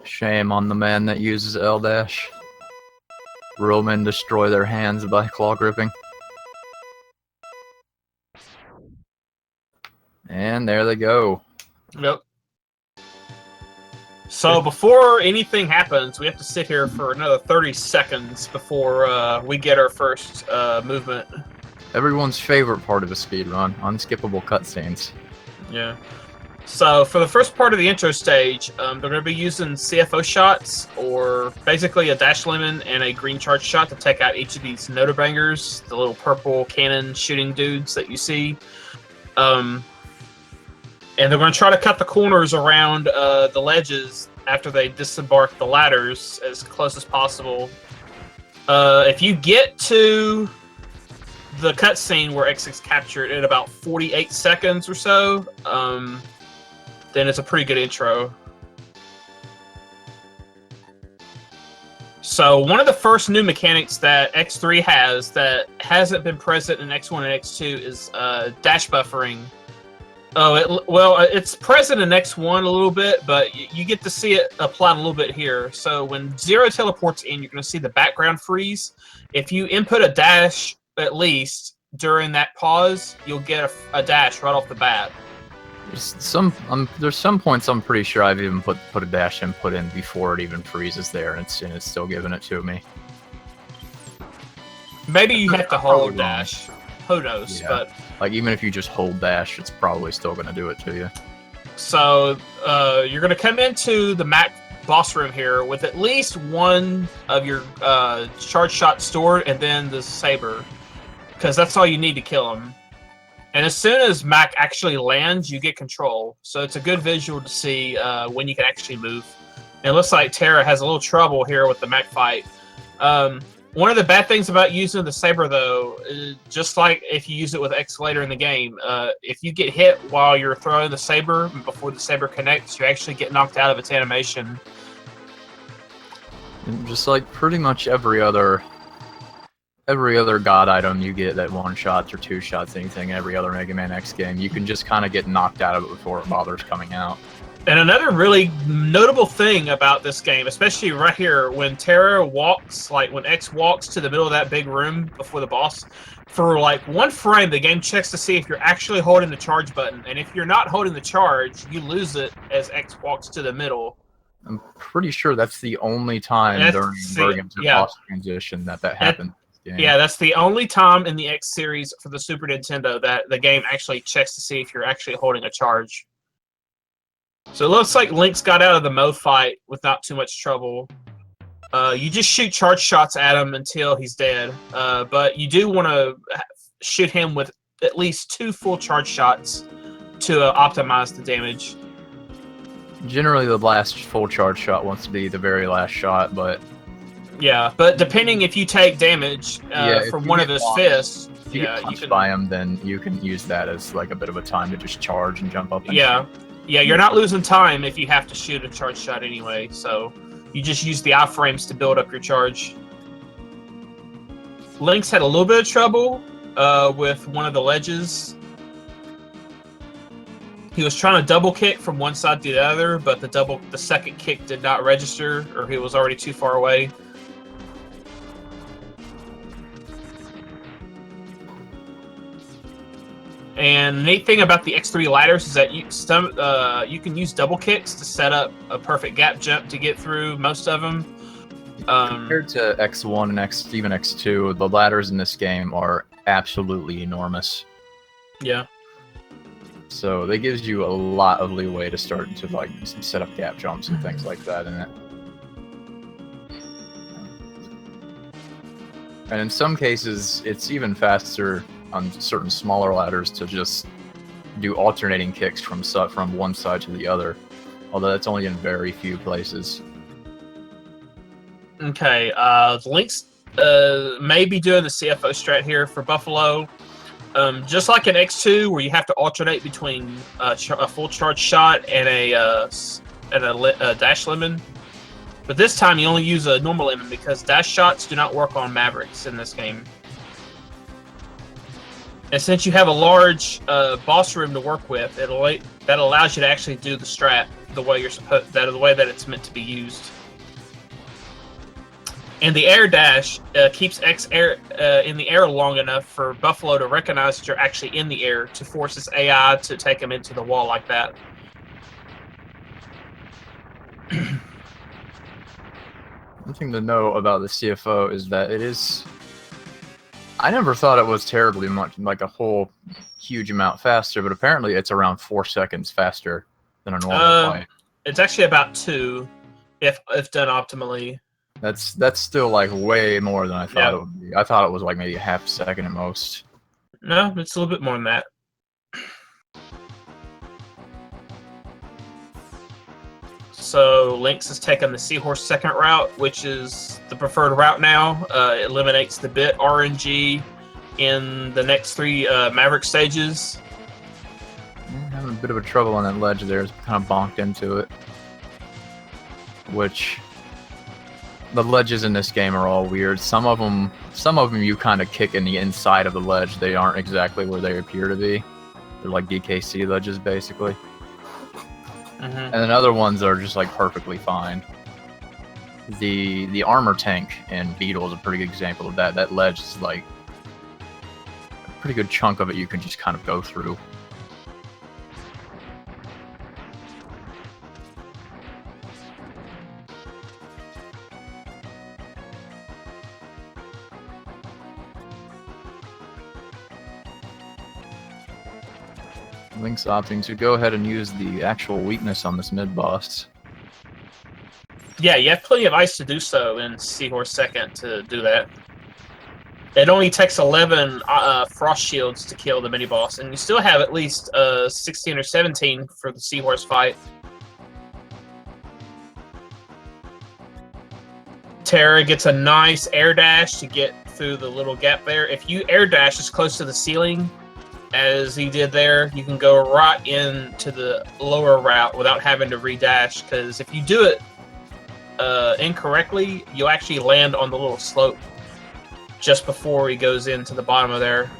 Shame on the man that uses L dash. Real men destroy their hands by claw gripping. And there they go. Yep. So before anything happens, we have to sit here for another 30 seconds before we get our first movement. Everyone's favorite part of a speedrun, unskippable cutscenes. Yeah. So for the first part of the intro stage, they're going to be using CFO shots, or basically a dash lemon and a green charge shot to take out each of these notobangers, the little purple cannon shooting dudes that you see. And they're going to try to cut the corners around the ledges after they disembark the ladders as close as possible. If you get to the cutscene where X is captured at about 48 seconds or so, then it's a pretty good intro. So one of the first new mechanics that X3 has that hasn't been present in X1 and X2 is dash buffering. It's present in X1 a little bit, but you get to see it applied a little bit here. So when Zero teleports in, you're going to see the background freeze. If you input a dash at least during that pause, you'll get a dash right off the bat. There's some points I'm pretty sure I've even put a dash input in before it even freezes there, and it's still giving it to me. Maybe you have to hold dash. Who knows? Yeah. But like even if you just hold dash, it's probably still going to do it to you. So you're going to come into the Mac boss room here with at least one of your charge shots stored, and then the saber, because that's all you need to kill him. And as soon as Mac actually lands, you get control. So it's a good visual to see when you can actually move. And it looks like Terra has a little trouble here with the Mac fight. One of the bad things about using the saber, though, is just like if you use it with X later in the game, if you get hit while you're throwing the saber before the saber connects, you actually get knocked out of its animation. And just like pretty much every other god item you get that one shots or two shots, anything, every other Mega Man X game, you can just kind of get knocked out of it before it bothers coming out. And another really notable thing about this game, especially right here, when Terra walks, like when X walks to the middle of that big room before the boss, for like one frame, the game checks to see if you're actually holding the charge button. And if you're not holding the charge, you lose it as X walks to the middle. I'm pretty sure that's the only time during Bergen's boss transition that happens. Yeah, that's the only time in the X series for the Super Nintendo that the game actually checks to see if you're actually holding a charge. So it looks like Lynx got out of the Mo fight with not too much trouble. You just shoot charge shots at him until he's dead, but you do want to shoot him with at least 2 full charge shots to optimize the damage. Generally, the last full charge shot wants to be the very last shot, but... Yeah, but depending if you take damage from one of his fists... If you get punched by him, then you can use that as like a bit of a time to just charge and jump up and shoot. Yeah, you're not losing time if you have to shoot a charge shot anyway, so you just use the iframes to build up your charge. Lynx had a little bit of trouble with one of the ledges. He was trying to double kick from one side to the other, but the second kick did not register, or he was already too far away. And the neat thing about the X3 ladders is that you can use double kicks to set up a perfect gap jump to get through most of them. Compared to X1 and even X2, the ladders in this game are absolutely enormous. Yeah. So that gives you a lot of leeway to start to like set up gap jumps and things like that in it. And in some cases, it's even faster on certain smaller ladders to just do alternating kicks from one side to the other, although that's only in very few places. Okay, Lynx may be doing the CFO strat here for Buffalo. Just like in X2, where you have to alternate between a full charge shot and a dash lemon. But this time you only use a normal lemon because dash shots do not work on Mavericks in this game. And since you have a large boss room to work with, that allows you to actually do the strat the way you're supposed, the way that it's meant to be used. And the air dash keeps X air in the air long enough for Buffalo to recognize that you're actually in the air to force his AI to take him into the wall like that. One thing to know about the CFO is that it is. I never thought it was terribly much, like a whole huge amount faster, but apparently it's around 4 seconds faster than a normal fight. It's actually about 2, if done optimally. That's still like way more than I thought it would be. I thought it was like maybe a half second at most. No, it's a little bit more than that. So Lynx has taken the Seahorse second route, which is the preferred route now. It eliminates the bit RNG in the next 3 Maverick stages. I'm having a bit of a trouble on that ledge there. It's kind of bonked into it. Which the ledges in this game are all weird. Some of them you kind of kick in the inside of the ledge. They aren't exactly where they appear to be. They're like DKC ledges basically. And then other ones are just like perfectly fine. The armor tank in Beetle is a pretty good example of that. That ledge is like a pretty good chunk of it you can just kind of go through. Lynx opting to go ahead and use the actual weakness on this mid-boss. Yeah, you have plenty of ice to do so in Seahorse second to do that. It only takes 11 frost shields to kill the mini-boss, and you still have at least 16 or 17 for the Seahorse fight. Terra gets a nice air dash to get through the little gap there. If you air dash as close to the ceiling as he did there, you can go right into the lower route without having to re-dash, because if you do it incorrectly, you'll actually land on the little slope just before he goes into the bottom of there.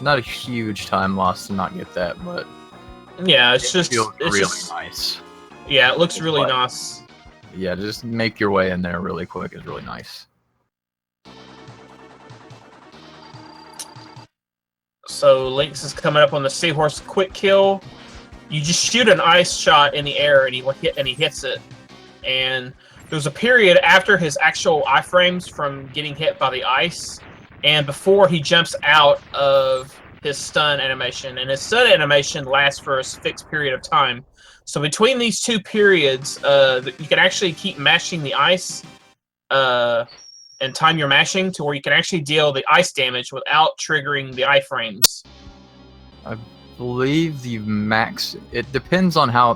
Not a huge time loss to not get that, but yeah, it's really just nice. Yeah, it looks really nice. Yeah, just make your way in there really quick is really nice. So Lynx is coming up on the Seahorse quick kill. You just shoot an ice shot in the air and he hits it. And there's a period after his actual iframes from getting hit by the ice and before he jumps out of his stun animation. And his stun animation lasts for a fixed period of time. So between these 2 periods, you can actually keep mashing the ice and time your mashing to where you can actually deal the ice damage without triggering the iframes. I believe the max. It depends on how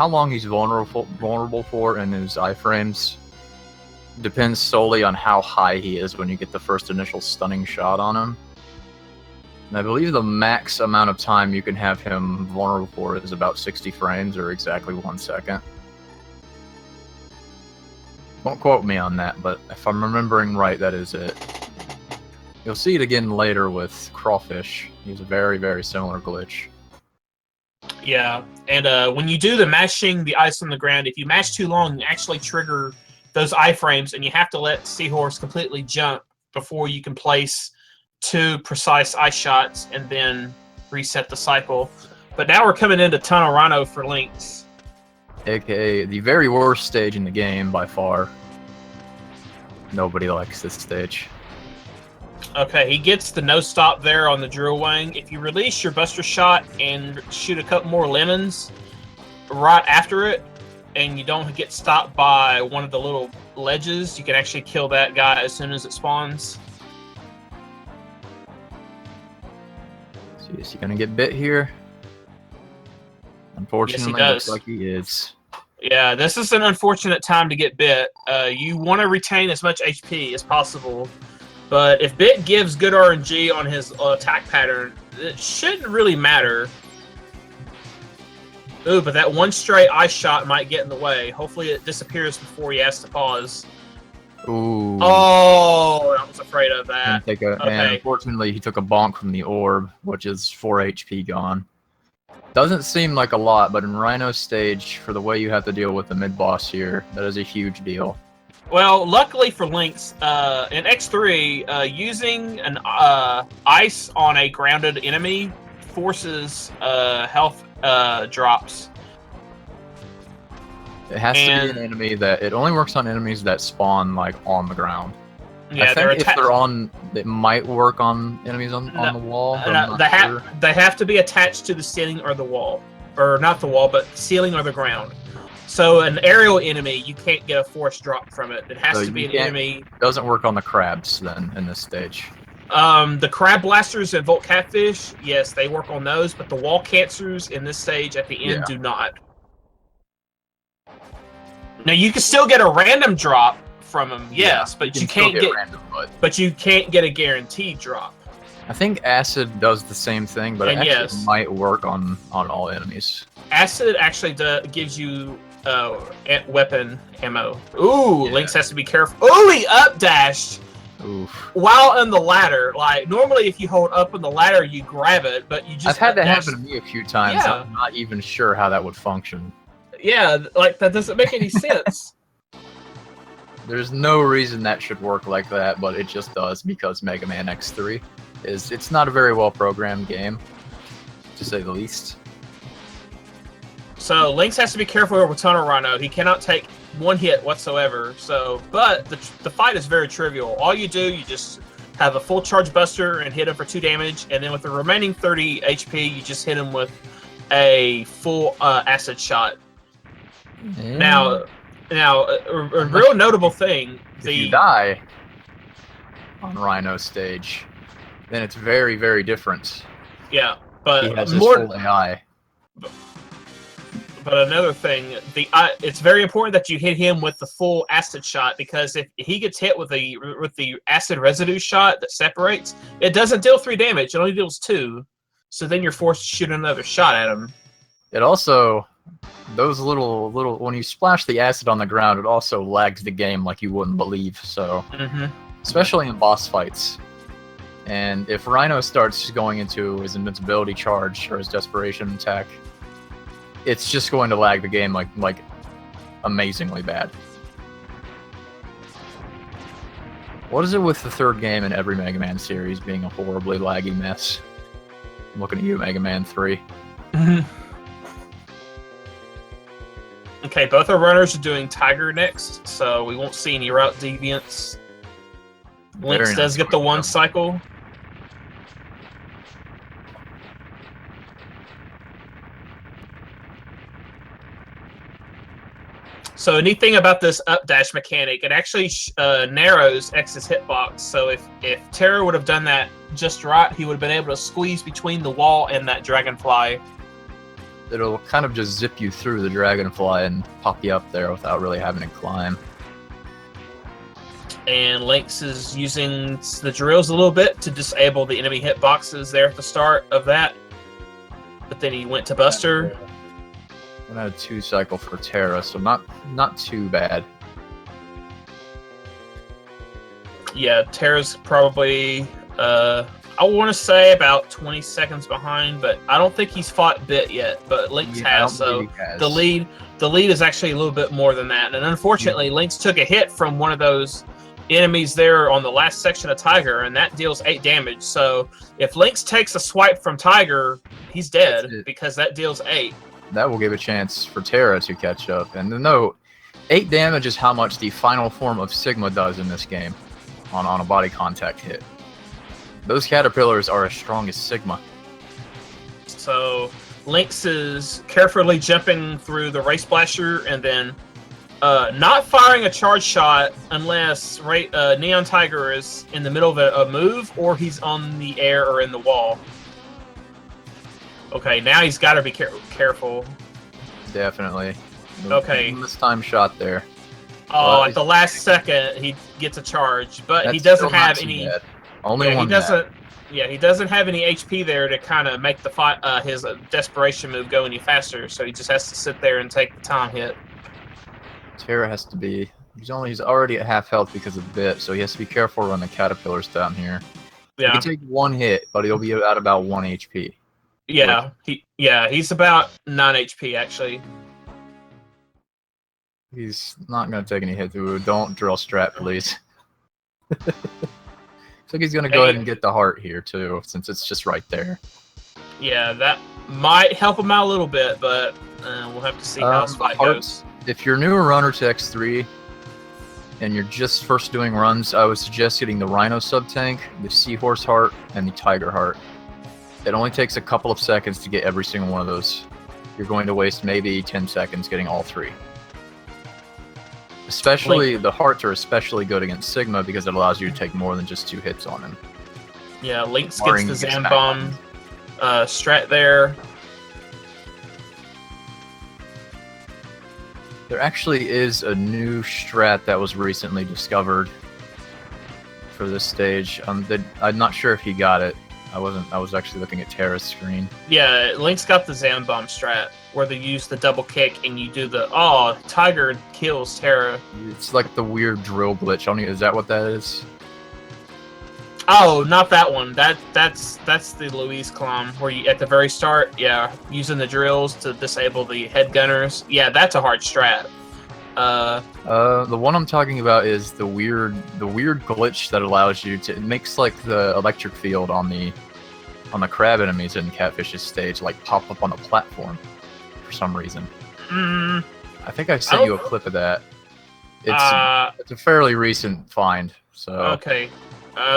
long he's vulnerable for in his iframes. Depends solely on how high he is when you get the first initial stunning shot on him. And I believe the max amount of time you can have him vulnerable for is about 60 frames, or exactly 1 second. Don't quote me on that, but if I'm remembering right, that is it. You'll see it again later with Crawfish. He's a very, very similar glitch. Yeah, and when you do the mashing the ice on the ground, if you mash too long, you actually trigger those iframes, and you have to let Seahorse completely jump before you can place 2 precise ice shots and then reset the cycle. But now we're coming into Tunnel Rhino for Lynx. AKA the very worst stage in the game by far. Nobody likes this stage. Okay, he gets the no stop there on the drill wing. If you release your buster shot and shoot a couple more lemons right after it, and you don't get stopped by one of the little ledges, you can actually kill that guy as soon as it spawns. So is he gonna get bit here? Unfortunately, yes, he looks like he is. Yeah, this is an unfortunate time to get bit. You want to retain as much HP as possible, but if bit gives good RNG on his attack pattern, it shouldn't really matter. Ooh, but that one stray ice shot might get in the way. Hopefully it disappears before he has to pause. Ooh. Oh, I was afraid of that. And unfortunately, he took a bonk from the orb, which is 4 HP gone. Doesn't seem like a lot, but in Rhino stage, for the way you have to deal with the mid-boss here, that is a huge deal. Well, luckily for Lynx, in X3, using an ice on a grounded enemy forces health drops. It has to be an enemy that... It only works on enemies that spawn, like, on the ground. Yeah, I think if they're on... It might work on enemies on the wall, but I'm not sure. They have to be attached to the ceiling or the wall. Or not the wall, but the ceiling or the ground. So an aerial enemy, you can't get a force drop from it. It has to be an enemy... It doesn't work on the crabs, then, in this stage. The crab blasters and Volt Catfish, yes, they work on those, but the wall cancers in this stage at the end do not. Now you can still get a random drop from them, yes, but you can't get random, but you can't get a guaranteed drop. I think acid does the same thing, but it actually might work on all enemies. Acid actually gives you weapon ammo. Ooh, Lynx has to be careful. Ooh, he up dashed. Oof. While on the ladder. Like normally, if you hold up on the ladder, you grab it, but you just. I've had that happen to me a few times. Yeah. I'm not even sure how that would function. Yeah, like that doesn't make any sense. There's no reason that should work like that, but it just does because Mega Man X3 it's not a very well programmed game, to say the least. So Lynx has to be careful with Tunnel Rhino. He cannot take one hit whatsoever. So, but the fight is very trivial. All you do, you just have a full charge buster and hit him for 2 damage, and then with the remaining 30 HP, you just hit him with a full acid shot. Now, a real notable thing. If you die on Rhino stage, then it's very, very different. Yeah, but he has his full AI. But another thing, it's very important that you hit him with the full acid shot, because if he gets hit with the acid residue shot that separates, it doesn't deal 3 damage; it only deals 2. So then you're forced to shoot another shot at him. It also, those little when you splash the acid on the ground, it also lags the game like you wouldn't believe. So, especially in boss fights. And if Rhino starts going into his invincibility charge or his desperation attack, it's just going to lag the game like amazingly bad. What is it with the third game in every Mega Man series being a horribly laggy mess? I'm looking at you, Mega Man 3. Okay, both our runners are doing Tiger next, so we won't see any route deviants. Lynx does get the 1 cycle. So a neat thing about this up dash mechanic, it actually narrows X's hitbox. So if Terra would have done that just right, he would have been able to squeeze between the wall and that dragonfly. It'll kind of just zip you through the dragonfly and pop you up there without really having to climb. And Lynx is using the drills a little bit to disable the enemy hitboxes there at the start of that. But then he went to Buster. And a 2 cycle for Terra, so not too bad. Yeah, Terra's probably I want to say about 20 seconds behind, but I don't think he's fought Bit yet. But Lynx has, so the lead is actually a little bit more than that. And unfortunately, Lynx took a hit from one of those enemies there on the last section of Tiger, and that deals 8 damage. So if Lynx takes a swipe from Tiger, he's dead because that deals 8. That will give a chance for Terra to catch up. And note, 8 damage is how much the final form of Sigma does in this game on a body contact hit. Those caterpillars are as strong as Sigma. So Lynx is carefully jumping through the Race Splasher and then not firing a charge shot unless Neon Tiger is in the middle of a move or he's on the air or in the wall. Okay, now he's got to be careful. Definitely. Okay. This time shot there. Oh, at the last second, he gets a charge, but he doesn't have any. Only one. He doesn't. Yeah, he doesn't have any HP there to kind of make the fight, his desperation move go any faster. So he just has to sit there and take the time hit. Terra has to be He's already at half health because of bit, so he has to be careful around the caterpillars down here. Yeah. He can take one hit, but he'll be at about 1 HP. Yeah. He's about 9 HP actually. He's not gonna take any hits. Don't drill strat, please. Looks like he's gonna go ahead and get the heart here too, since it's just right there. Yeah, that might help him out a little bit, but we'll have to see how this fight goes. If you're a newer runner to X3 and you're just first doing runs, I would suggest getting the Rhino sub-tank, the Seahorse heart, and the Tiger heart. It only takes a couple of seconds to get every single one of those. You're going to waste maybe 10 seconds getting all 3. Especially, the hearts are especially good against Sigma because it allows you to take more than just 2 hits on him. Yeah, Lynx gets the Zambomb strat there. There actually is a new strat that was recently discovered for this stage. I'm not sure if he got it. I was actually looking at Terra's screen. Yeah, Lynx got the Zambomb strat, where they use the double kick and you do the Tiger kills Terra. It's like the weird drill glitch. Is that what that is? Oh, not that one. That's the Louise Clom, where you at the very start, using the drills to disable the head gunners. Yeah, that's a hard strat. The one I'm talking about is the weird glitch that allows you to. It makes like the electric field on the crab enemies in Catfish's stage like pop up on a platform for some reason. I think I sent you a clip of that. It's a fairly recent find. So okay,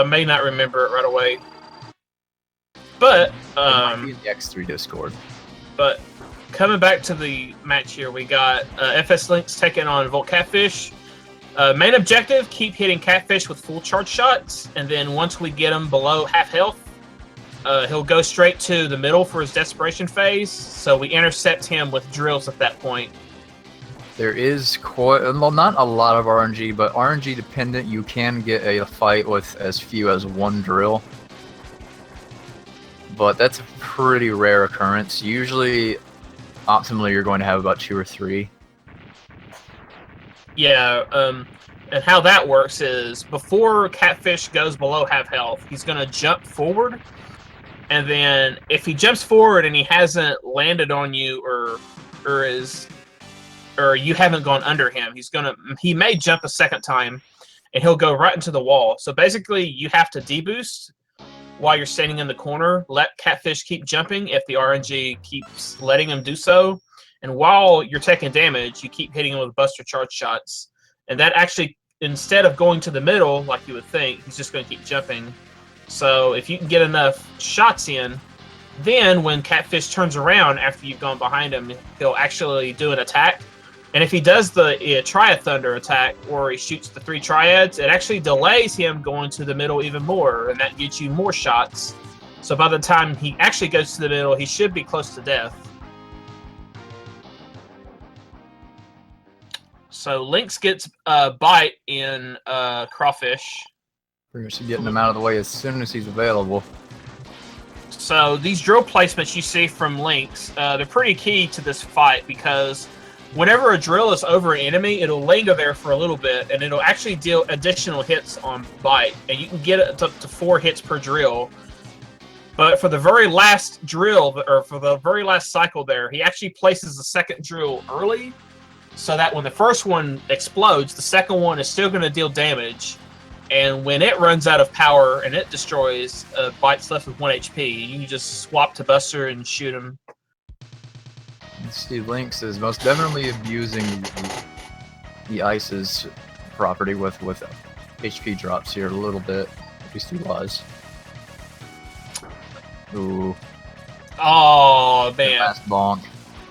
may not remember it right away. But it might be in the X3 Discord. But coming back to the match here, we got fslynx taking on Volt Catfish. Main objective: keep hitting Catfish with full charge shots, and then once we get him below half health, he'll go straight to the middle for his desperation phase. So we intercept him with drills at that point. There is not a lot of RNG, but RNG dependent. You can get a fight with as few as 1 drill, but that's a pretty rare occurrence. Usually, optimally, you're going to have about 2 or 3. Yeah, and how that works is before Catfish goes below half health, he's going to jump forward, and then if he jumps forward and he hasn't landed on you or you haven't gone under him, he may jump a second time, and he'll go right into the wall. So basically, you have to deboost while you're standing in the corner. Let Catfish keep jumping if the RNG keeps letting him do so. And while you're taking damage, you keep hitting him with buster charge shots. And that actually, instead of going to the middle like you would think, he's just going to keep jumping. So if you can get enough shots in, then when Catfish turns around after you've gone behind him, he'll actually do an attack. And if he does the Triad Thunder attack, or he shoots the 3 triads, it actually delays him going to the middle even more, and that gets you more shots. So by the time he actually goes to the middle, he should be close to death. So Lynx gets a bite in Crawfish. Pretty much getting him out of the way as soon as he's available. So these drill placements you see from Lynx, they're pretty key to this fight, because whenever a drill is over an enemy, it'll linger there for a little bit, and it'll actually deal additional hits on bite, and you can get it up to 4 hits per drill. But for the very last drill, or for the very last cycle there, he actually places the second drill early, so that when the first one explodes, the second one is still going to deal damage. And when it runs out of power and it destroys, Bite's left with 1 HP, you can just swap to Buster and shoot him. See, Lynx is most definitely abusing the Ice's property with HP drops here a little bit. At least he was. Ooh. Oh, man. Fast bonk.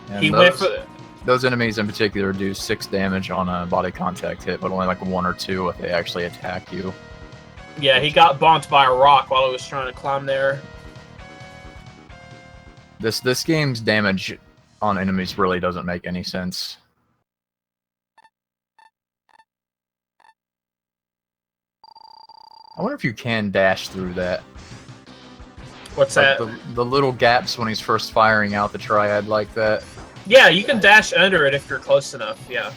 And He went for... Those enemies in particular do 6 damage on a body contact hit, but only like 1 or 2 if they actually attack you. Yeah, he got bonked by a rock while he was trying to climb there. This game's damage on enemies really doesn't make any sense. I wonder if you can dash through that. What's like that? The little gaps when he's first firing out the triad like that. Yeah, you can dash under it if you're close enough, yeah.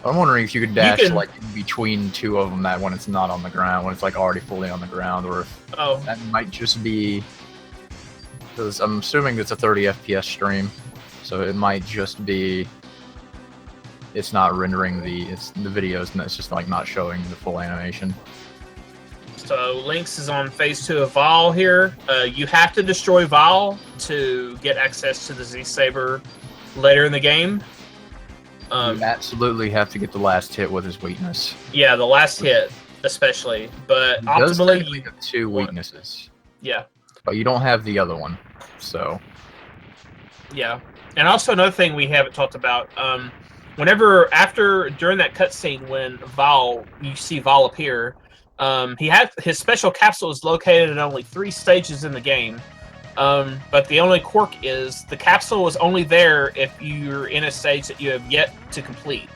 I'm wondering if you could dash like in between two of them, that when it's not on the ground, when it's like already fully on the ground, or if that might just be because I'm assuming it's a 30 FPS stream, so it might just be it's not rendering the videos, and it's just like not showing the full animation. So Lynx is on phase 2 of Vol here. You have to destroy Vol to get access to the Z-Saber later in the game. You absolutely have to get the last hit with his weakness. Yeah, the last hit especially, but optimally you have 2 weaknesses. Yeah. But you don't have the other one, so. Yeah, and also another thing we haven't talked about. During that cutscene when you see Vol appear, his special capsule is located in only 3 stages in the game. But the only quirk is the capsule is only there if you're in a stage that you have yet to complete.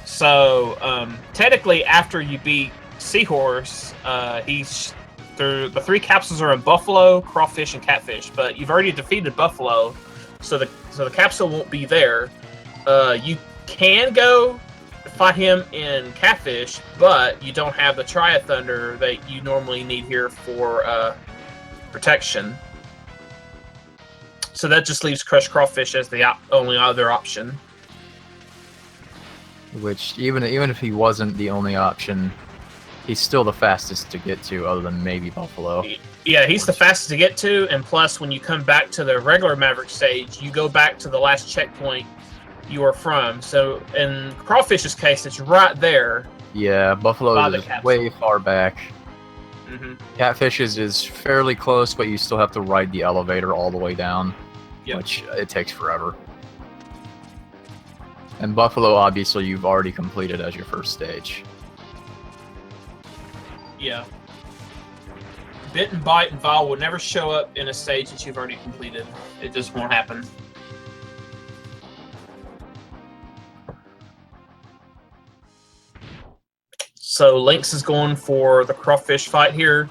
So technically, after you beat Seahorse, the 3 capsules are in Buffalo, Crawfish, and Catfish. But you've already defeated Buffalo, so the capsule won't be there. You can go fight him in Catfish, but you don't have the Triad Thunder that you normally need here for protection. So that just leaves Crushed Crawfish as the only other option. Which, even if he wasn't the only option, he's still the fastest to get to, other than maybe Buffalo. Yeah, he's the fastest to get to, and plus, when you come back to the regular Maverick stage, you go back to the last checkpoint you are from. So in Crawfish's case, it's right there. Yeah, Buffalo is way far back. Catfish is fairly close, but you still have to ride the elevator all the way down, which it takes forever. And Buffalo, obviously, you've already completed as your first stage. Yeah. Bit and Bite and Vol will never show up in a stage that you've already completed. It just won't happen. So Lynx is going for the Crawfish fight here.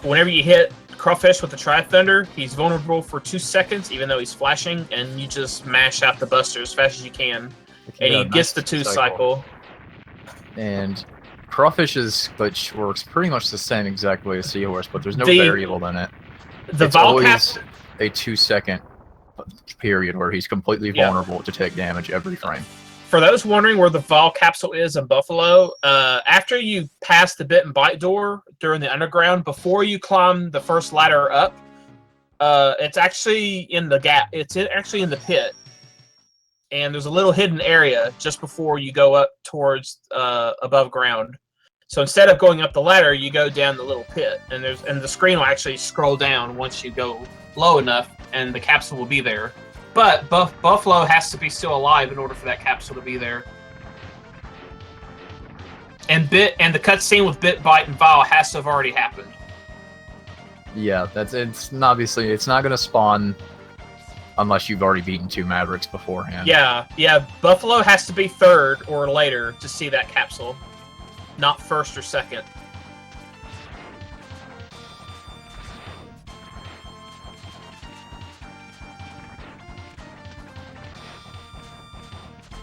Whenever you hit Crawfish with the Triad Thunder, he's vulnerable for 2 seconds, even though he's flashing, and you just mash out the Buster as fast as you can. And he gets the 2 cycle. And Crawfish's glitch works pretty much the same exact way as Seahorse, but there's no variable in it. It's always a 2-second period where he's completely vulnerable to take damage every frame. For those wondering where the Vol capsule is in Buffalo, after you pass the Bit and Bite door during the underground, before you climb the first ladder up, it's actually in the gap. It's actually in the pit, and there's a little hidden area just before you go up towards above ground. So instead of going up the ladder, you go down the little pit, and the screen will actually scroll down once you go low enough, and the capsule will be there. But Buffalo has to be still alive in order for that capsule to be there. And the cutscene with Bit, Bite, and Vol has to have already happened. Yeah, it's not going to spawn unless you've already beaten 2 Mavericks beforehand. Yeah. Buffalo has to be 3rd or later to see that capsule, not 1st or 2nd.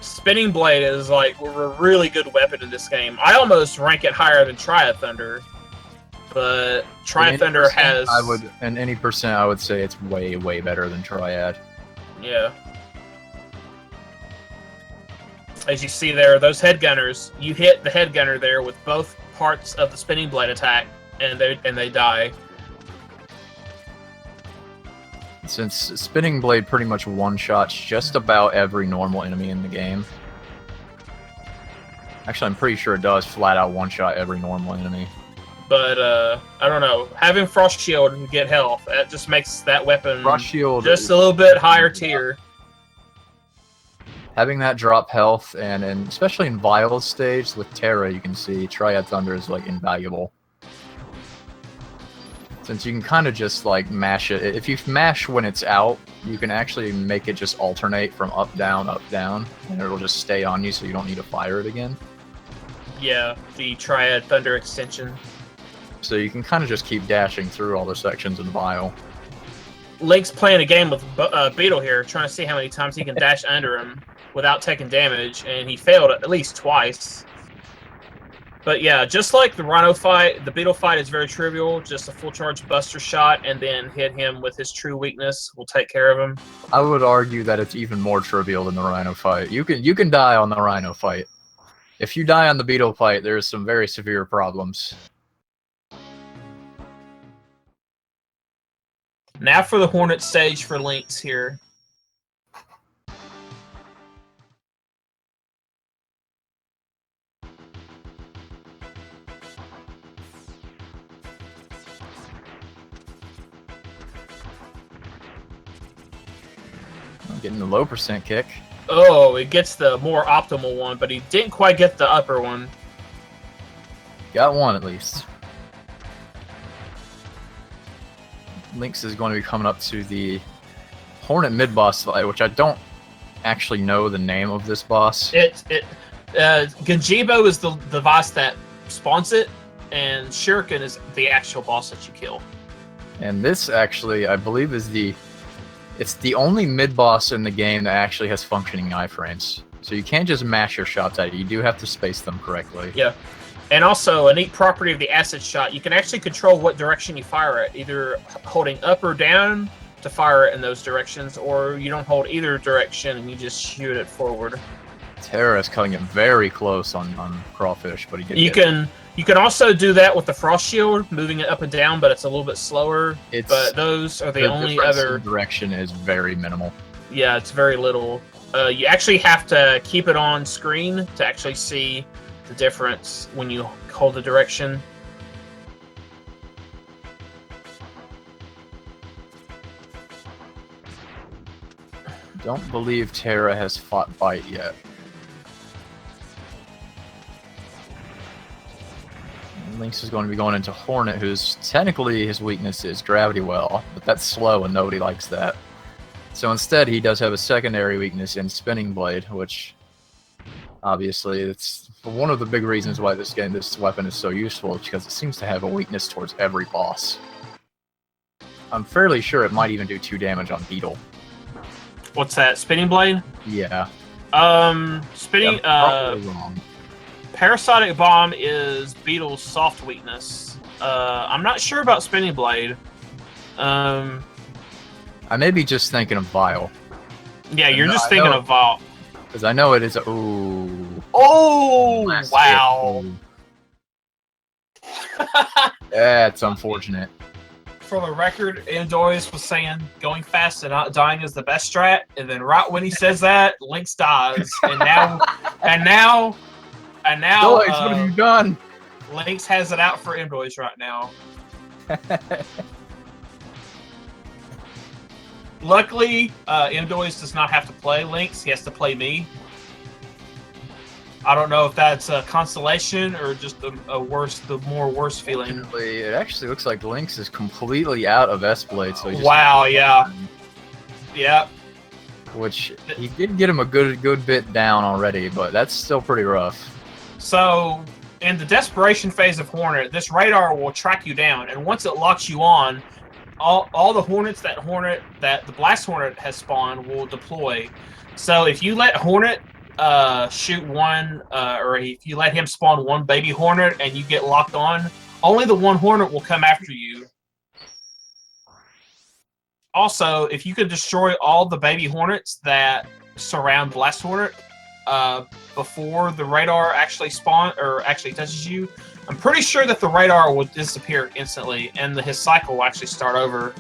Spinning Blade is like a really good weapon in this game. I almost rank it higher than Triad Thunder, but Triad Thunder has. In any percent, I would say it's way better than Triad. Yeah. As you see there, those head gunners, you hit the head gunner there with both parts of the Spinning Blade attack, and they die. Since Spinning Blade pretty much one-shots just about every normal enemy in the game. Actually, I'm pretty sure it does flat-out one-shot every normal enemy. But, I don't know. Having Frost Shield and get health, that just makes that weapon Frost Shield just a little bit higher tier. Having that drop health, and especially in Vile's stage with Terra, you can see Triad Thunder is, like, invaluable. Since you can kind of just, like, mash it. If you mash when it's out, you can actually make it just alternate from up, down, and it'll just stay on you so you don't need to fire it again. Yeah, the Triad Thunder extension. So you can kind of just keep dashing through all the sections in Vile. Link's playing a game with Beetle here, trying to see how many times he can dash under him. without taking damage, and he failed at least twice. But yeah, just like the Rhino fight, the Beetle fight is very trivial. Just a full charge Buster shot and then hit him with his true weakness will take care of him. I would argue that it's even more trivial than the Rhino fight. You can die on the Rhino fight. If you die on the Beetle fight, there's some very severe problems. Now for the Hornet stage for Lynx here. Getting the low percent kick. Oh, it gets the more optimal one, but he didn't quite get the upper one. Got one at least. Lynx is going to be coming up to the Hornet mid-boss fight, which I don't actually know the name of this boss. Genjibo is the device that spawns it, and Shuriken is the actual boss that you kill. And this actually, I believe, is it's the only mid-boss in the game that actually has functioning iframes. So you can't just mash your shots at it. You do have to space them correctly. Yeah. And also, a neat property of the acid shot, you can actually control what direction you fire it, either holding up or down to fire it in those directions, or you don't hold either direction and you just shoot it forward. Terra is cutting it very close on Crawfish, but he did You can also do that with the Frost Shield, moving it up and down, but it's a little bit slower. But those are the only other... direction is very minimal. Yeah, it's very little. You actually have to keep it on screen to actually see the difference when you hold the direction. Don't believe Terra has fought Bite yet. Lynx is going to be going into Hornet, who's technically his weakness is Gravity Well, but that's slow and nobody likes that. So instead, he does have a secondary weakness in Spinning Blade, which obviously it's one of the big reasons why this weapon is so useful, because it seems to have a weakness towards every boss. I'm fairly sure it might even do 2 damage on Beetle. What's that? Spinning Blade? Yeah. Spinning. Yeah, probably wrong. Parasitic Bomb is Beetle's soft weakness. I'm not sure about Spinning Blade. I may be just thinking of Vile. Yeah, you're just thinking of Vile. Because I know it is. Ooh. Oh, wow. That's unfortunate. For the record, Endoys was saying going fast and not dying is the best strat, and then right when he says that, Lynx dies, and now, Doys, what have you done? Lynx has it out for Endoys right now. Luckily, Endoys does not have to play Lynx; he has to play me. I don't know if that's a consolation or just the more worse feeling. It actually looks like Lynx is completely out of S-Blade. So wow, yeah. Yeah. Which, he did get him a good bit down already, but that's still pretty rough. So, in the desperation phase of Hornet, this radar will track you down, and once it locks you on, all the Hornets that the Blast Hornet has spawned will deploy. So if you let Hornet shoot one, or if you let him spawn one baby Hornet and you get locked on, only the one Hornet will come after you. Also, if you could destroy all the baby Hornets that surround Blast Hornet before the radar actually touches you, I'm pretty sure that the radar will disappear instantly and his cycle will actually start over.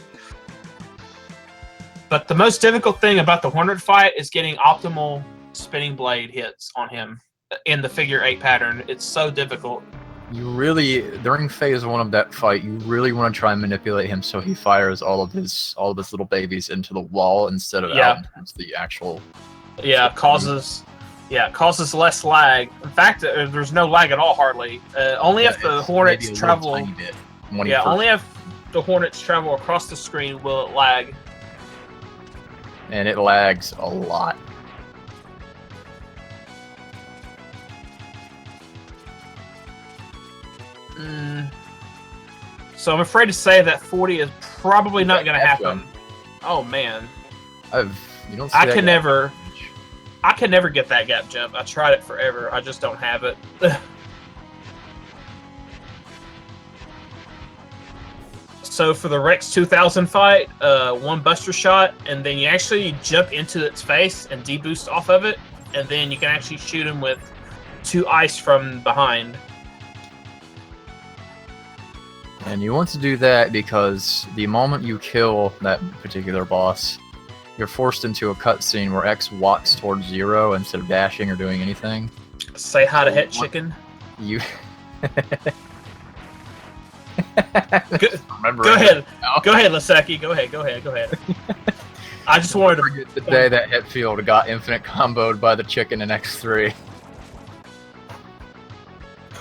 But the most difficult thing about the Hornet fight is getting optimal Spinning Blade hits on him in the figure 8 pattern. It's so difficult. You really, during phase 1 of that fight, you really want to try and manipulate him so he fires all of his little babies into the wall instead of out into the actual. Yeah, causes less lag. In fact, there's no lag at all hardly. Only if the Hornets travel. Only if the Hornets travel across the screen will it lag. And it lags a lot. So I'm afraid to say that 40 is probably not going to happen. Oh man, You don't. See I can never. I can never get that gap jump. I tried it forever. I just don't have it. So for the Rex 2000 fight, one buster shot, and then you actually jump into its face and deboost off of it, and then you can actually shoot him with 2 ice from behind. And you want to do that because the moment you kill that particular boss, you're forced into a cutscene where X walks towards 0 instead of dashing or doing anything. Say hi to Het Chicken. You. Go ahead. Go ahead, Laseki. Go ahead. I just wanted to forget the day that Hetfield got infinite comboed by the chicken in X3.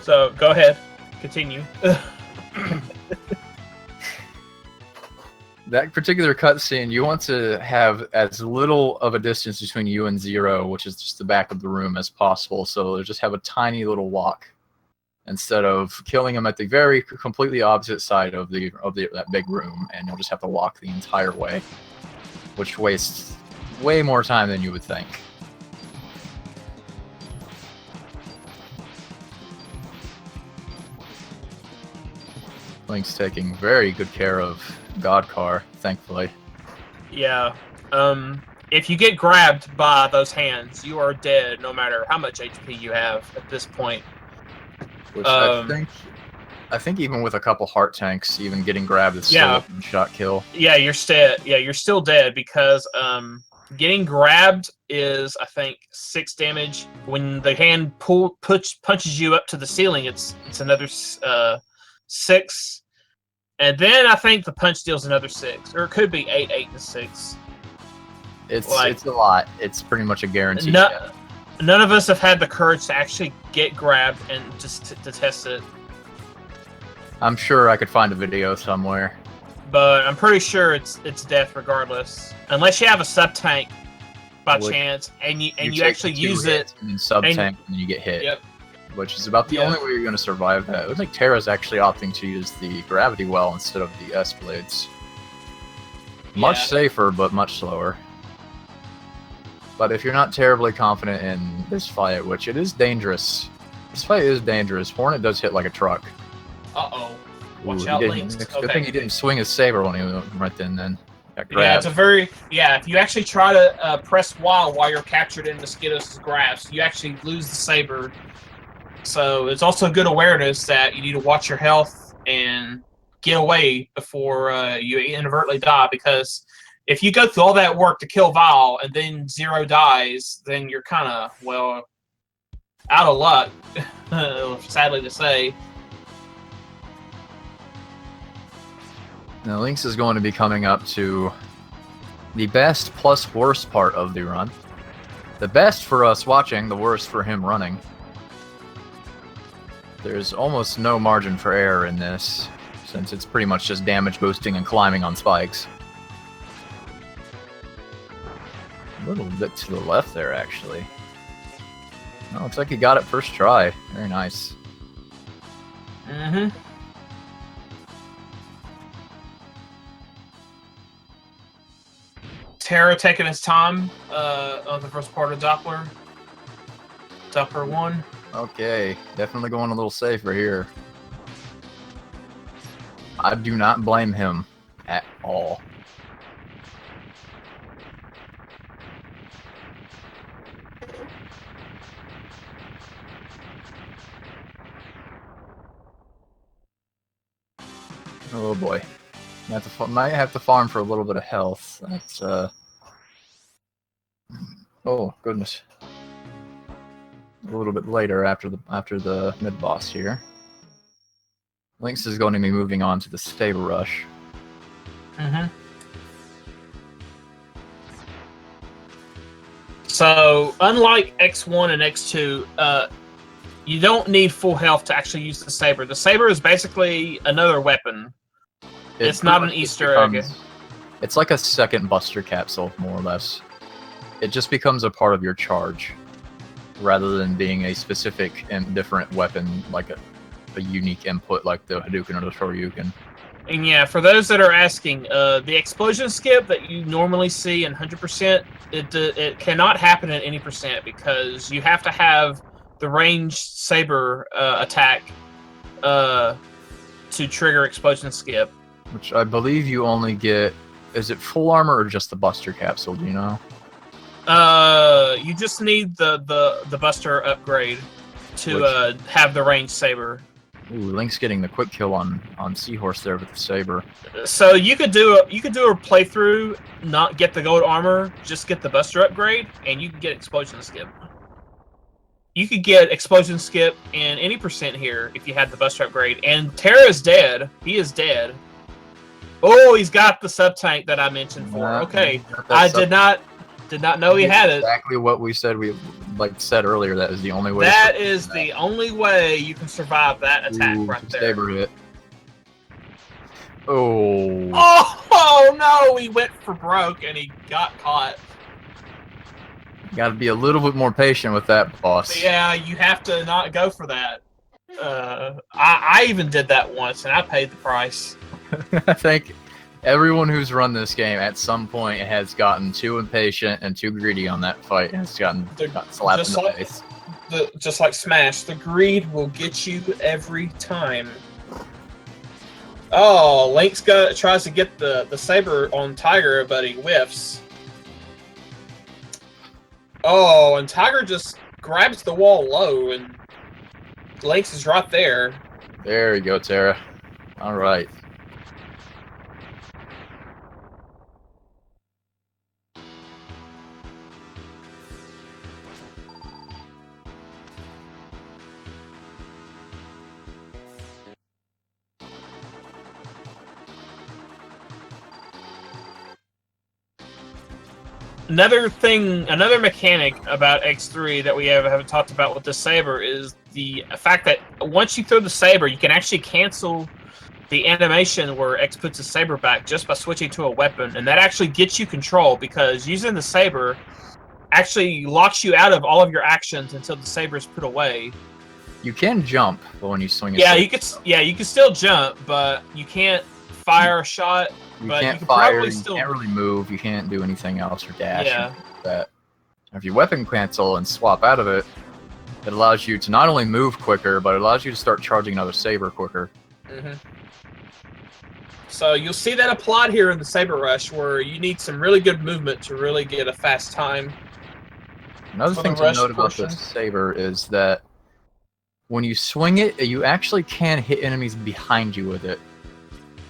So go ahead. Continue. That particular cutscene, you want to have as little of a distance between you and 0, which is just the back of the room, as possible. So just have a tiny little walk instead of killing him at the very completely opposite side of that big room, and you'll just have to walk the entire way, which wastes way more time than you would think. Link's taking very good care of Godcar, thankfully. Yeah. If you get grabbed by those hands, you are dead no matter how much HP you have at this point. Which I think even with a couple heart tanks, even getting grabbed is still a one-shot kill. Yeah, you're still dead because getting grabbed is, I think, 6 damage. When the hand punches you up to the ceiling, it's another 6. And then I think the punch deals another 6, or it could be 8 and 6. It's a lot. It's pretty much a guarantee. None of us have had the courage to actually get grabbed and just to test it. I'm sure I could find a video somewhere. But I'm pretty sure it's death regardless, unless you have a sub tank by chance, and you actually use it. And sub tank, and you get hit. Yep. Which is about the only way you're going to survive that. It looks like Terra's actually opting to use the gravity well instead of the S-blades. Much safer, but much slower. But if you're not terribly confident in this fight, which it is dangerous. This fight is dangerous. Hornet does hit like a truck. Uh-oh. Watch out, Lynx. Good thing he didn't swing his saber when he went right then. Yeah, it's a very... Yeah, if you actually try to press Y while you're captured in Mosquito's grasp, you actually lose the saber. So it's also good awareness that you need to watch your health and get away before you inadvertently die, because if you go through all that work to kill Val and then 0 dies, then you're kind of, well, out of luck, sadly to say. Now, Lynx is going to be coming up to the best plus worst part of the run. The best for us watching, the worst for him running. There's almost no margin for error in this, since it's pretty much just damage boosting and climbing on spikes. A little bit to the left there, actually. Oh, looks like he got it first try. Very nice. Mm-hmm. Terra taking his time on the first part of Doppler. Doppler 1. Okay, definitely going a little safer here. I do not blame him at all. Oh boy. Might have to farm for a little bit of health. That's, oh, goodness. A little bit later after the mid-boss here. Lynx is going to be moving on to the Saber Rush. Mm-hmm. So, unlike X1 and X2, you don't need full health to actually use the Saber. The Saber is basically another weapon. It's not an Easter egg. It's like a second Buster Capsule, more or less. It just becomes a part of your charge, rather than being a specific and different weapon, like a unique input like the Hadouken or the Shoryuken. And yeah, for those that are asking, the explosion skip that you normally see in 100%, it cannot happen at any percent because you have to have the ranged saber attack to trigger explosion skip. Which I believe you only get. Is it full armor or just the Buster capsule? Do you know? You just need the Buster upgrade to have the ranged saber. Ooh, Link's getting the quick kill on Seahorse there with the saber. So you could do a playthrough, not get the gold armor, just get the Buster upgrade, and you can get explosion skip. You could get explosion skip in any percent here if you had the Buster upgrade. And Terra is dead. He is dead. Oh, he's got the sub tank that I mentioned for. Okay, I did not know he had it. Exactly what we said. We said earlier. That is the only way. That is the only way you can survive that attack right there. Saber hit. Oh. Oh no! He went for broke and he got caught. Got to be a little bit more patient with that, boss. Yeah, you have to not go for that. I even did that once and I paid the price. I think everyone who's run this game at some point has gotten too impatient and too greedy on that fight and has got slapped in the face. Just like Smash, the greed will get you every time. Oh, Link's tries to get the saber on Tiger, but he whiffs. Oh, and Tiger just grabs the wall low, and Link's is right there. There you go, Terra. All right. Another mechanic about X3 that we haven't talked about with the saber is the fact that once you throw the saber, you can actually cancel the animation where X puts his saber back just by switching to a weapon, and that actually gets you control because using the saber actually locks you out of all of your actions until the saber is put away. You can jump when you swing. You can still jump, but you can't fire a shot. You but can't you fire. You still... can't really move. You can't do anything else or dash. Yeah. Like that. If you weapon cancel and swap out of it, it allows you to not only move quicker, but it allows you to start charging another saber quicker. Mm-hmm. So you'll see that applied here in the Saber Rush, where you need some really good movement to really get a fast time. Another thing to note about this saber is that when you swing it, you actually can hit enemies behind you with it.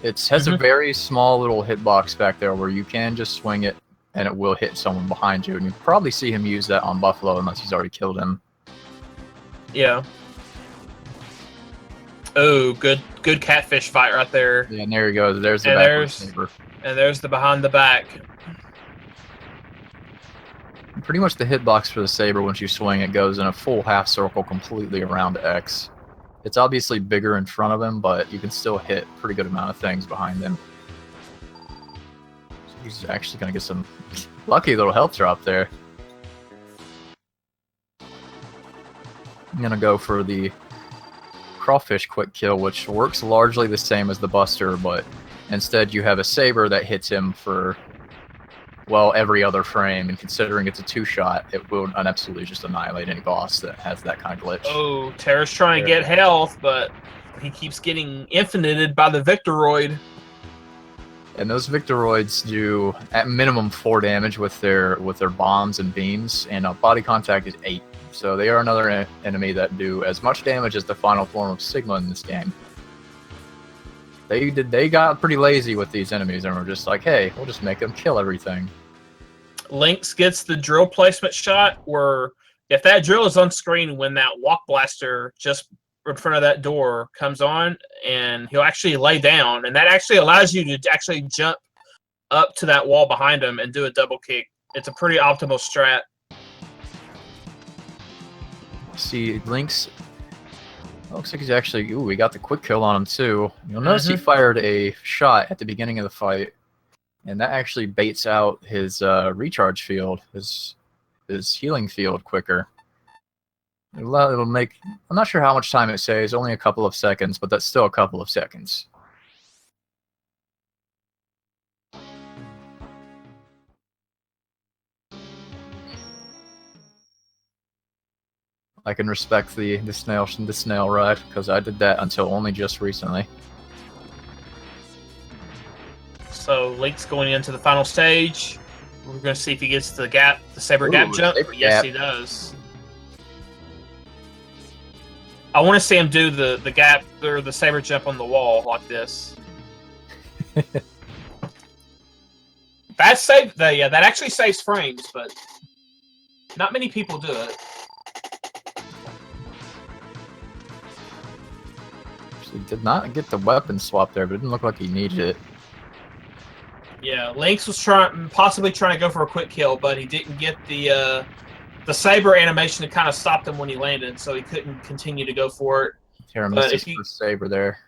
It has a very small little hitbox back there where you can just swing it and it will hit someone behind you. And you'll probably see him use that on Buffalo unless he's already killed him. Yeah. Oh, good catfish fight right there. Yeah, and there he goes. There's the backwards saber. And there's the behind the back. Pretty much the hitbox for the saber, once you swing, it goes in a full half circle completely around X. It's obviously bigger in front of him, but you can still hit a pretty good amount of things behind him. So he's actually going to get some lucky little health drop there. I'm going to go for the crawfish quick kill, which works largely the same as the Buster, but instead you have a saber that hits him for, well, every other frame, and considering it's a two-shot, it will absolutely just annihilate any boss that has that kind of glitch. Oh, Terra's trying to get health, but he keeps getting infinited by the Victoroid. And those Victoroids do, at minimum, 4 damage with their bombs and beams, and body contact is 8. So they are another enemy that do as much damage as the final form of Sigma in this game. They got pretty lazy with these enemies and were just like, hey, we'll just make them kill everything. Lynx gets the drill placement shot where if that drill is on screen when that walk blaster just in front of that door comes on, and he'll actually lay down, and that actually allows you to actually jump up to that wall behind him and do a double kick. It's a pretty optimal strat. See, Lynx looks like he's actually... Ooh, we got the quick kill on him, too. You'll notice he fired a shot at the beginning of the fight, and that actually baits out his recharge field, his healing field quicker. It'll make... I'm not sure how much time it saves, only a couple of seconds, but that's still a couple of seconds. I can respect the snail ride because I did that until only just recently. So Link's going into the final stage. We're going to see if he gets the saber gap jump. Saber yes, gap. he does. I want to see him do the gap or the saber jump on the wall like this. That saved that actually saves frames, but not many people do it. He did not get the weapon swap there, but it didn't look like he needed it. Yeah, Lynx was possibly trying to go for a quick kill, but he didn't get the saber animation that kind of stopped him when he landed, so he couldn't continue to go for it. Terra missed his first saber there.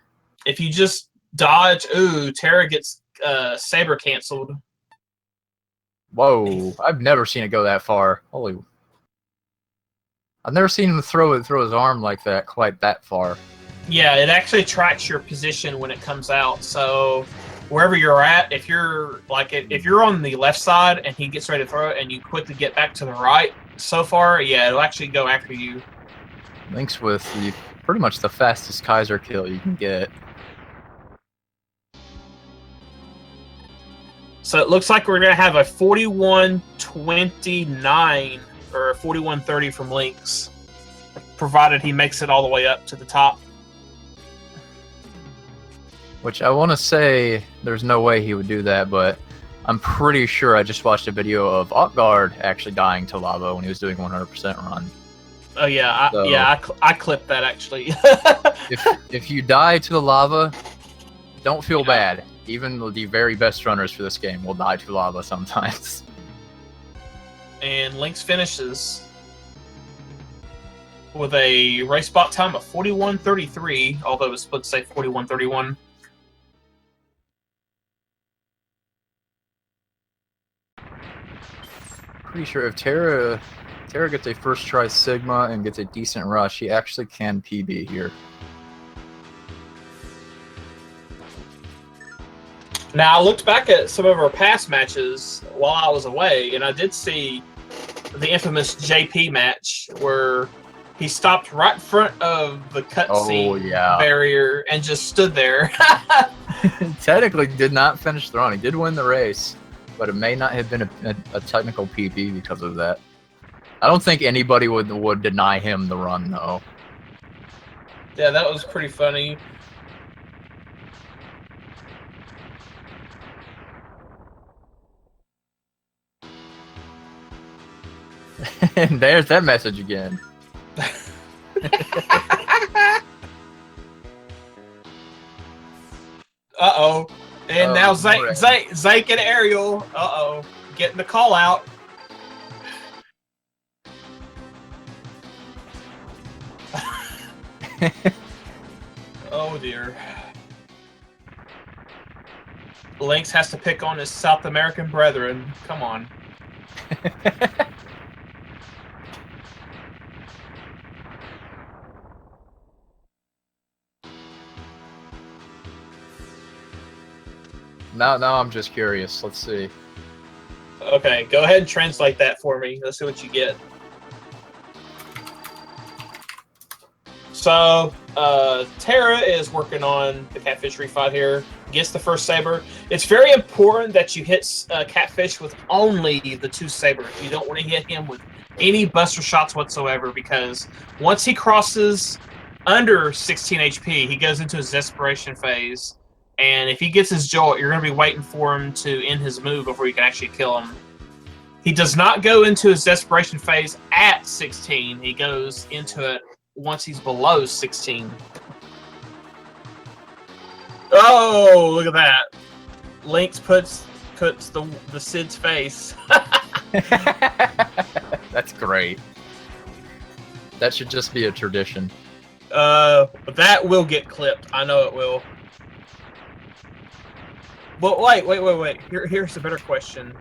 If you just dodge, Terra gets saber canceled. Whoa! I've never seen it go that far. Holy! I've never seen him throw his arm like that, quite that far. Yeah, it actually tracks your position when it comes out. So wherever you're at, if you're on the left side and he gets ready to throw it, and you quickly get back to the right, so far, yeah, it'll actually go after you. Lynx with pretty much the fastest Kaiser kill you can get. So it looks like we're going to have a 41-29 or a 41-30 from Lynx, provided he makes it all the way up to the top. Which I want to say there's no way he would do that, but I'm pretty sure I just watched a video of Ockguard actually dying to lava when he was doing 100% run. Oh yeah, I clipped that actually. if you die to the lava, don't feel bad. Even the very best runners for this game will die to lava sometimes. And Lynx finishes with a race spot time of 41:33, although it's supposed to say 41:31. Pretty sure if Terra gets a first try Sigma and gets a decent rush, he actually can PB here. Now, I looked back at some of our past matches while I was away, and I did see the infamous JP match where he stopped right in front of the cutscene barrier and just stood there. Technically did not finish the run. He did win the race, but it may not have been a technical PB because of that. I don't think anybody would deny him the run, though. Yeah, that was pretty funny. And there's that message again. Uh-oh. And now Zake and Ariel, getting the call out. Oh dear. Lynx has to pick on his South American brethren. Come on. Now I'm just curious. Let's see. Okay, go ahead and translate that for me. Let's see what you get. So, Terra is working on the catfish refight here. Gets the first saber. It's very important that you hit catfish with only the two sabers. You don't want to hit him with any buster shots whatsoever, because once he crosses under 16 HP, he goes into his desperation phase. And if he gets his jolt, you're going to be waiting for him to end his move before you can actually kill him. He does not go into his desperation phase at 16. He goes into it once he's below 16. Oh, look at that. Lynx puts the Sid's face. That's great. That should just be a tradition. That will get clipped. I know it will. But wait. Here's a better question.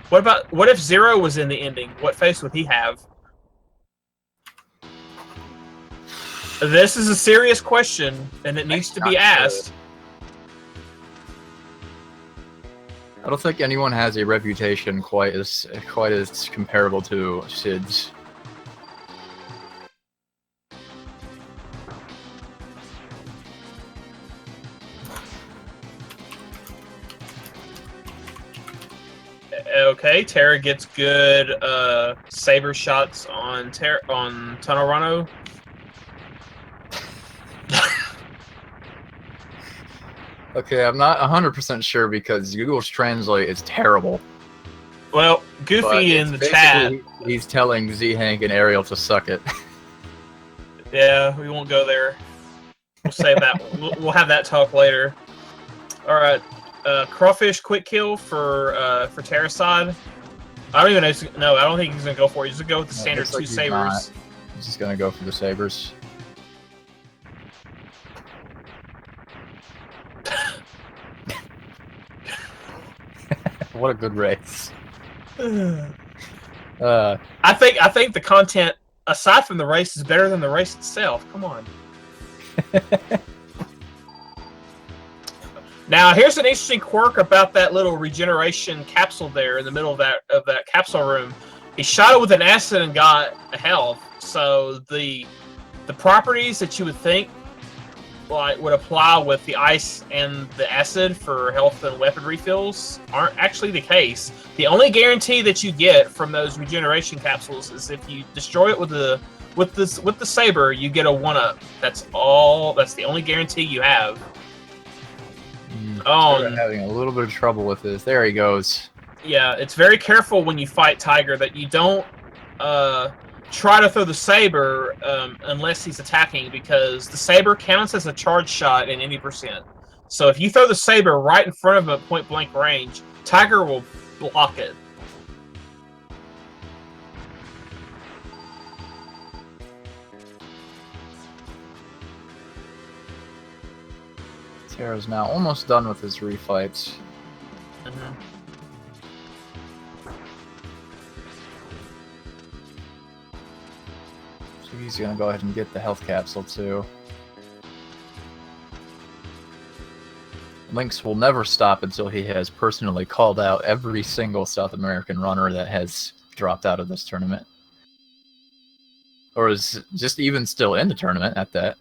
What if Zero was in the ending? What face would he have? This is a serious question, and it needs to be asked. I don't think anyone has a reputation quite as comparable to Sid's. Okay, Terra gets good saber shots on Tunnel Rhino. Okay, I'm not 100% sure because Google's Translate is terrible. Well, But Goofy in the chat. He's telling Z Hank and Ariel to suck it. Yeah, we won't go there. We'll save that. We'll have that talk later. All right, Crawfish quick kill for Terra side. I don't even know. No, I don't think he's gonna go for it. He's gonna go with the standard two sabers. He's just gonna go for the sabers. What a good race. I think the content aside from the race is better than the race itself. Come on. Now here's an interesting quirk about that little regeneration capsule there in the middle of that capsule room. He shot it with an acid and got a health. So the properties that you would think like would apply with the ice and the acid for health and weapon refills aren't actually the case. The only guarantee that you get from those regeneration capsules is if you destroy it with the saber, you get a 1-up. That's all. That's the only guarantee you have. I'm having a little bit of trouble with this. There he goes. Yeah, it's very careful when you fight Tiger that you don't try to throw the saber unless he's attacking, because the saber counts as a charge shot in any %. So if you throw the saber right in front of him at point blank range, Tiger will block it. Terra's now almost done with his refights. So he's gonna go ahead and get the health capsule too. Lynx will never stop until he has personally called out every single South American runner that has dropped out of this tournament. Or is just even still in the tournament at that.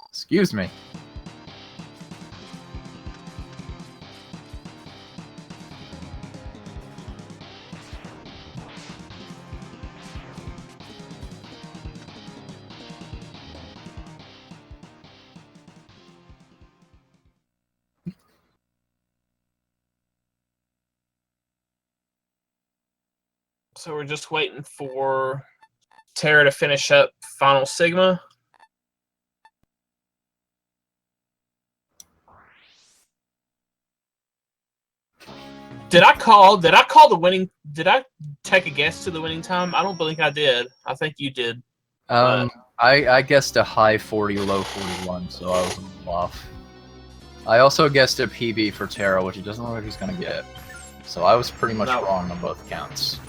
Excuse me. So we're just waiting for Terra to finish up Final Sigma. Did I call the winning? Did I take a guess to the winning time? I don't believe I did. I think you did. I guessed a high 40, low 41, so I was a little off. I also guessed a PB for Terra, which he doesn't look like he's gonna get. So I was pretty much wrong on both counts.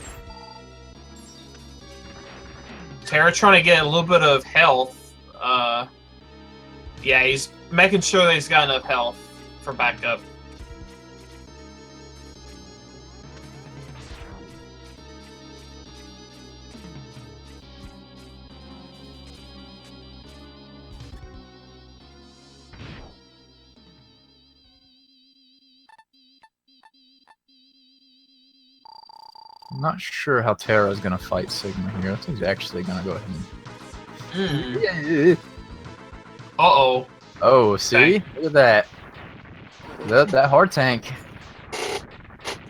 Terra trying to get a little bit of health. Yeah, he's making sure that he's got enough health for backup. I'm not sure how Terra is going to fight Sigma here. I think he's actually going to go ahead and... Uh-oh. Oh, see? Look at that. That heart tank.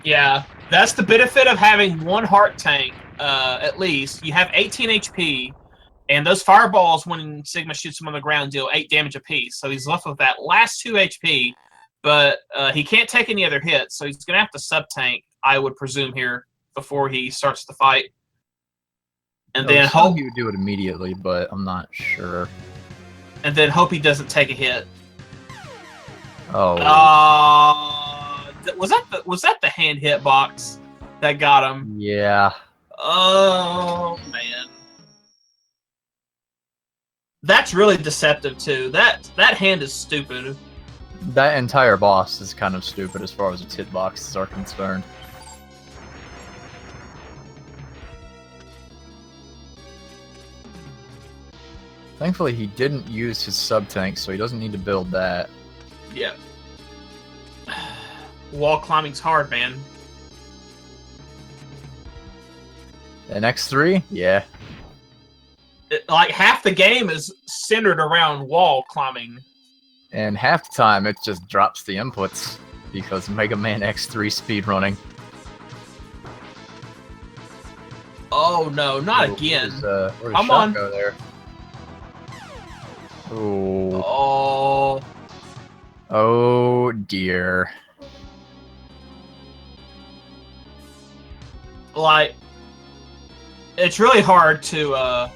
Yeah, that's the benefit of having one heart tank, at least. You have 18 HP, and those fireballs, when Sigma shoots them on the ground, deal 8 damage apiece. So he's left with that last 2 HP, but he can't take any other hits, so he's going to have to sub-tank, I would presume, here before he starts the fight. And then hope he would do it immediately, but I'm not sure. And then hope he doesn't take a hit. Oh. Was that the hand hit box that got him? Yeah. Oh man. That's really deceptive too. That hand is stupid. That entire boss is kind of stupid as far as its hitboxes are concerned. Thankfully, he didn't use his sub-tank, so he doesn't need to build that. Yeah. Wall climbing's hard, man. And X3? Yeah. Like, half the game is centered around wall climbing. And half the time, it just drops the inputs because Mega Man X3 speedrunning. Oh, no, not again. Where's Come on. Go there? Ooh. Oh. Oh, dear. Like, it's really hard to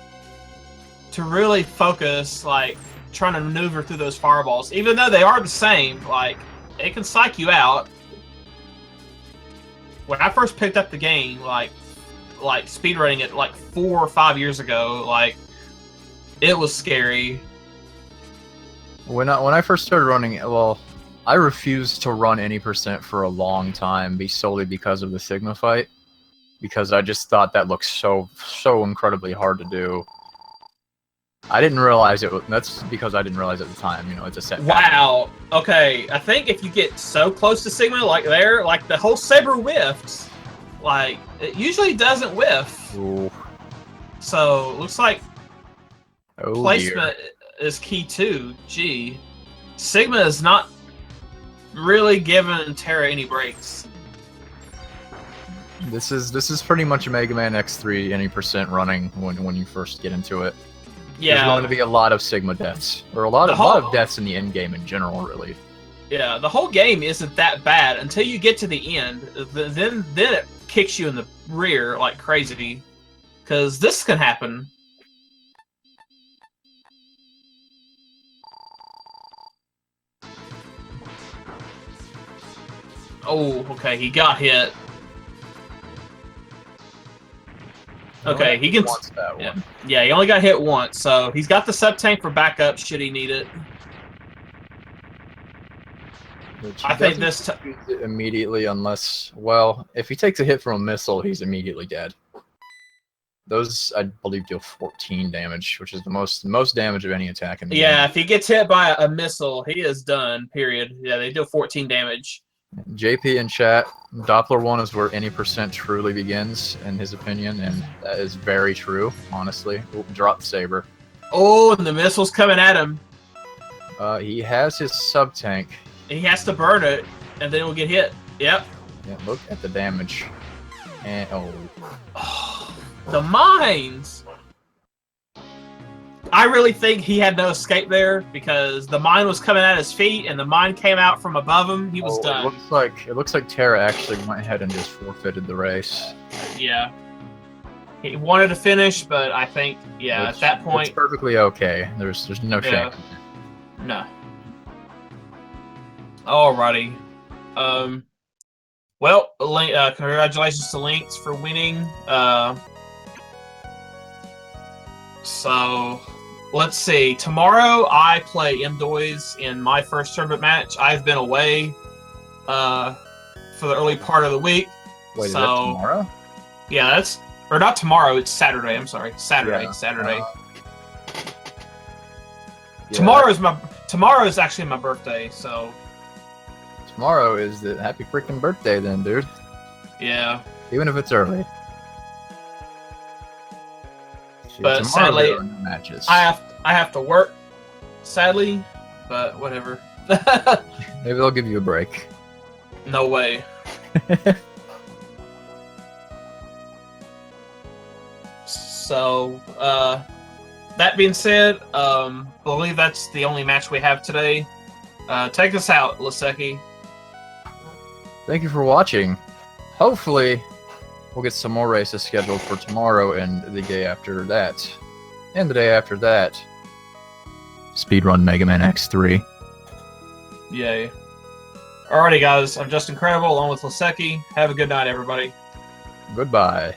really focus, like, trying to maneuver through those fireballs. Even though they are the same, like, it can psych you out. When I first picked up the game, like speedrunning it like 4 or 5 years ago, like, it was scary. When I first started running, well, I refused to run any percent for a long time, solely because of the Sigma fight, because I just thought that looked so incredibly hard to do. I didn't realize it. That's because I didn't realize at the time. You know, it's a set. Wow. Okay. I think if you get so close to Sigma, like there, like the whole saber whiffs. Like, it usually doesn't whiff. Ooh. So looks like placement dear. is key too. Gee, Sigma is not really giving Terra any breaks. This is pretty much a Mega Man X3 any percent running when you first get into it. Yeah. There's going to be a lot of Sigma deaths, or a lot of deaths in the end game in general, really. Yeah, the whole game isn't that bad until you get to the end. Then it kicks you in the rear like crazy, because this can happen. Oh, okay, he got hit. Okay, he can. That one. Yeah, he only got hit once, so he's got the sub tank for backup should he need it. I think this use it immediately, unless, well, if he takes a hit from a missile, he's immediately dead. Those, I believe, deal 14 damage, which is the most damage of any attack in the game. if he gets hit by a missile, he is done. Period. Yeah, they deal 14 damage. JP in chat, Doppler 1 is where any percent truly begins, in his opinion, and that is very true, honestly. Ooh, drop saber. Oh, and the missile's coming at him. He has his sub-tank. He has to burn it, and then he'll get hit. Yep. Yeah, look at the damage. And, oh. The mines! I really think he had no escape there, because the mine was coming at his feet, and the mine came out from above him. He was done. It looks like Terra actually went ahead and just forfeited the race. Yeah. He wanted to finish, but I think, at that point... It's perfectly okay. There's no shame. No. Alrighty. Well, congratulations to Lynx for winning. So, let's see. Tomorrow, I play M-Doys in my first tournament match. I've been away for the early part of the week. Wait, is that tomorrow? Yeah, or not tomorrow. It's Saturday. I'm sorry, Saturday. Yeah. Saturday. Yeah. Tomorrow is actually my birthday. So tomorrow is the happy freaking birthday, then, dude. Yeah. Even if it's early. But sadly, matches. I have to work. Sadly, but whatever. Maybe they'll give you a break. No way. So, that being said, believe that's the only match we have today. Take us out, Laseki. Thank you for watching. Hopefully, we'll get some more races scheduled for tomorrow and the day after that. And the day after that. Speedrun Mega Man X3. Yay. Alrighty, guys. I'm Just Incredible, along with Laseki. Have a good night, everybody. Goodbye.